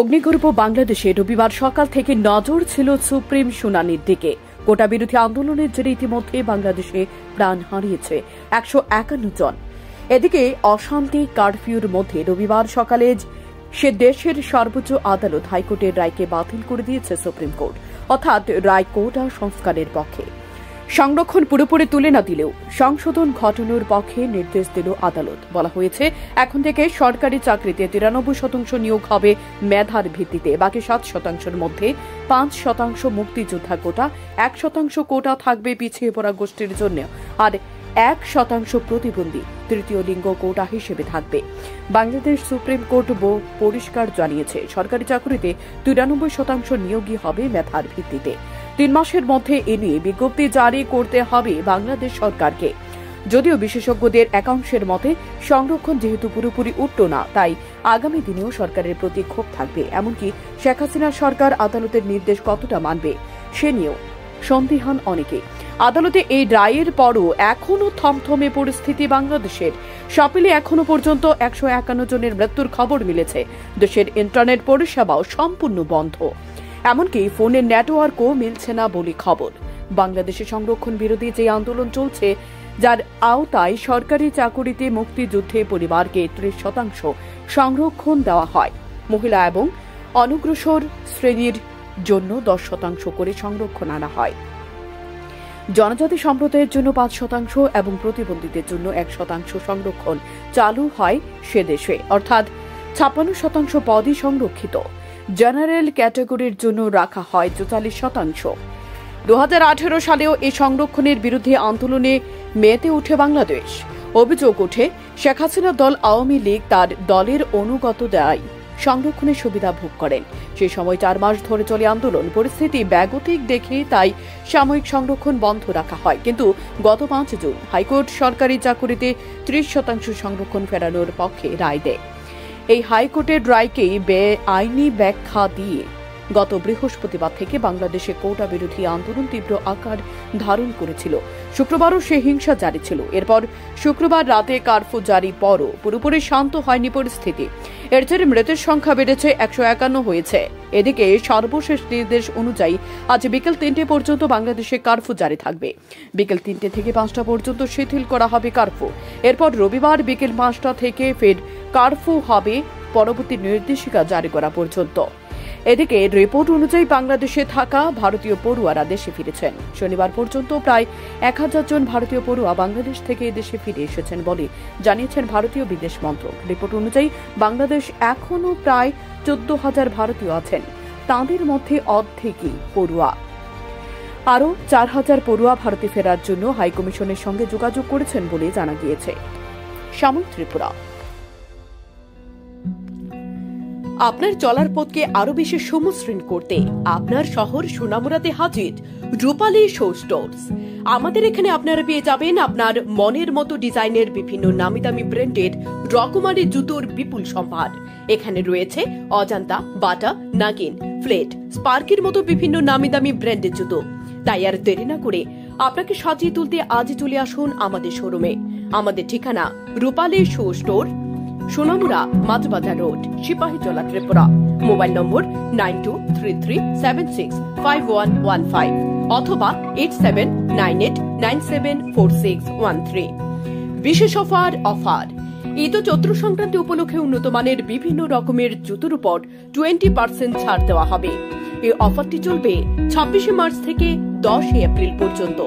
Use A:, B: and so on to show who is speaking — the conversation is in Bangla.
A: অগ্নিগর্ভ বাংলাদেশে রবিবার সকাল থেকে নজর ছিল সুপ্রিম শুনানির দিকে। কোটা বিরোধী আন্দোলনের জেরে ইতিমধ্যে বাংলাদেশে প্রাণ হারিয়েছে 151 জন। এদিকে অশান্তি কারফিউর মধ্যে রবিবার সকালে সে দেশের সর্বোচ্চ আদালত হাইকোর্টের রায়কে বাতিল করে দিয়েছে সুপ্রিম কোর্ট, অর্থাৎ রায় কোটা সংস্কারের পক্ষে। সংরক্ষণ পুরোপুরি তুলে না দিলেও সংশোধন ঘটানোর পক্ষে নির্দেশ দিল আদালত। বলা হয়েছে, এখন থেকে সরকারি চাকরিতে 93% নিয়োগ হবে মেধার ভিত্তিতে। বাকি 7%-এর মধ্যে 5% মুক্তিযোদ্ধা কোটা, 1% কোটা থাকবে পিছিয়ে পড়া গোষ্ঠীর জন্য, আর 1% প্রতিবন্ধী তৃতীয় লিঙ্গ কোটা হিসেবে থাকবে। বাংলাদেশ সুপ্রিম কোর্ট পরিষ্কার জানিয়েছে, সরকারি চাকরিতে 93% নিয়োগই হবে মেধার ভিত্তিতে। 3 মাসের মধ্যে এ নিয়ে বিজ্ঞপ্তি জারি করতে হবে বাংলাদেশ সরকারকে। যদিও বিশেষজ্ঞদের একাংশের মতে সংরক্ষণ যেহেতু পুরোপুরি উঠল না, তাই আগামী দিনেও সরকারের প্রতি ক্ষোভ থাকবে। এমনকি শেখ হাসিনার সরকার আদালতের নির্দেশ কতটা মানবে সে নিয়েও সন্দিহান অনেকে। আদালতে এই রায়ের পরও এখনও থমথমে পরিস্থিতি বাংলাদেশের। সপিলে এখনো পর্যন্ত 151 জনের মৃত্যুর খবর মিলেছে। দেশের ইন্টারনেট পরিষেবাও সম্পূর্ণ বন্ধ, এমনকি ফোনের নেটওয়ার্কও মিলছে না বলে খবর। বাংলাদেশে সংরক্ষণ বিরোধী যে আন্দোলন চলছে, যার আওতায় সরকারি চাকুরিতে মুক্তিযুদ্ধে পরিবারকে 30% সংরক্ষণ দেওয়া হয়, মহিলা এবং অনগ্রসর শ্রেণীর জন্য 10% করে সংরক্ষণ আনা হয়, জনজাতি সম্প্রদায়ের জন্য 5% এবং প্রতিবন্ধীদের জন্য 1% সংরক্ষণ চালু হয় সে দেশে, অর্থাৎ 56% পদই সংরক্ষিত। জেনারেল ক্যাটাগরির জন্য রাখা হয় 44%। 2018 সালেও এই সংরক্ষণের বিরুদ্ধে আন্দোলনে মেতে ওঠে বাংলাদেশ। অভিযোগ ওঠে, শেখ হাসিনা দল আওয়ামী লীগ তার দলের অনুগত দেয় সংরক্ষণের সুবিধা ভোগ করেন। সে সময় 4 মাস ধরে চলে আন্দোলন। পরিস্থিতি ব্যাগতিক দেখে তাই সাময়িক সংরক্ষণ বন্ধ রাখা হয়। কিন্তু গত 5 জুন হাইকোর্ট সরকারি চাকুরিতে 30% সংরক্ষণ ফেরানোর পক্ষে রায় দেয়। এই হাইকোর্টের রায়কেই বেআইনি ব্যাখ্যা দিয়ে গত বৃহস্পতিবার থেকে বাংলাদেশে কোটা বিরোধী আন্দোলন তীব্র আকার ধারণ করেছিল। শুক্রবারও সে হিংসা জারি ছিল। এরপর শুক্রবার রাতে কারফিউ জারি পরও পুরোপুরি শান্ত হয়নি পরিস্থিতি। এর জেরে মৃতের সংখ্যা বেড়েছে 151 হয়েছে। এদিকে সর্বশেষ নির্দেশ অনুযায়ী আজ বিকেল 3টে পর্যন্ত বাংলাদেশে কারফিউ জারি থাকবে। বিকেল 3টে থেকে 5টা পর্যন্ত শিথিল করা হবে কারফিউ। এরপর রবিবার বিকেল 5টা থেকে ফের কারফিউ হবে পরবর্তী নির্দেশিকা জারি করা পর্যন্ত। এদিকে রিপোর্ট অনুযায়ী বাংলাদেশে থাকা ভারতীয় পড়ুয়ারা দেশে ফিরেছেন। শনিবার পর্যন্ত প্রায় 1000 জন ভারতীয় পড়ুয়া বাংলাদেশ থেকে দেশে ফিরে এসেছেন বলে জানিয়েছেন ভারতীয় বিদেশ মন্ত্রক। রিপোর্ট অনুযায়ী বাংলাদেশ এখনও প্রায় 14,000 ভারতীয় আছেন, তাঁদের মধ্যে অর্ধেকই পড়ুয়া। আরও 4000 পড়ুয়া ভারতে ফেরার জন্য হাইকমিশনের সঙ্গে যোগাযোগ করেছেন বলে জানা গিয়েছে। সাময়িক ত্রিপুরা। আপনার চলার পথকে আরো বেশি সমশ্রীন করতে আপনার শহর সোনামুড়াতে হাজির রূপালী শো স্টোরস। আমাদের এখানে আপনারা পেয়ে যাবেন আপনার মনের মতো ডিজাইনের বিভিন্ন নামি দামি ব্র্যান্ডের রকমারি জুতোর বিপুল সম্ভার। এখানে রয়েছে অজান্তা, বাটা, নাগিন, ফ্লেট, স্পার্কের মতো বিভিন্ন নামি দামি ব্র্যান্ডের জুতো। তাই আর দেরি না করে আপনাকে সাজিয়ে তুলতে আজই চলে আসুন আমাদের শোরুমে। আমাদের ঠিকানা Rupali show store, Sonamura, Majhbazar road, Sipahijala, Tripura. Mobile number 9233765115 অথবা 8798974613। বিশেষ অফার ঈদ ও চৈত্র সংক্রান্তি উপলক্ষে উন্নত মানের বিভিন্ন রকমের জুতোর উপর 20% ছাড় দেওয়া হবে। এই অফারটি চলবে 26 মার্চ থেকে 10 এপ্রিল পর্যন্ত।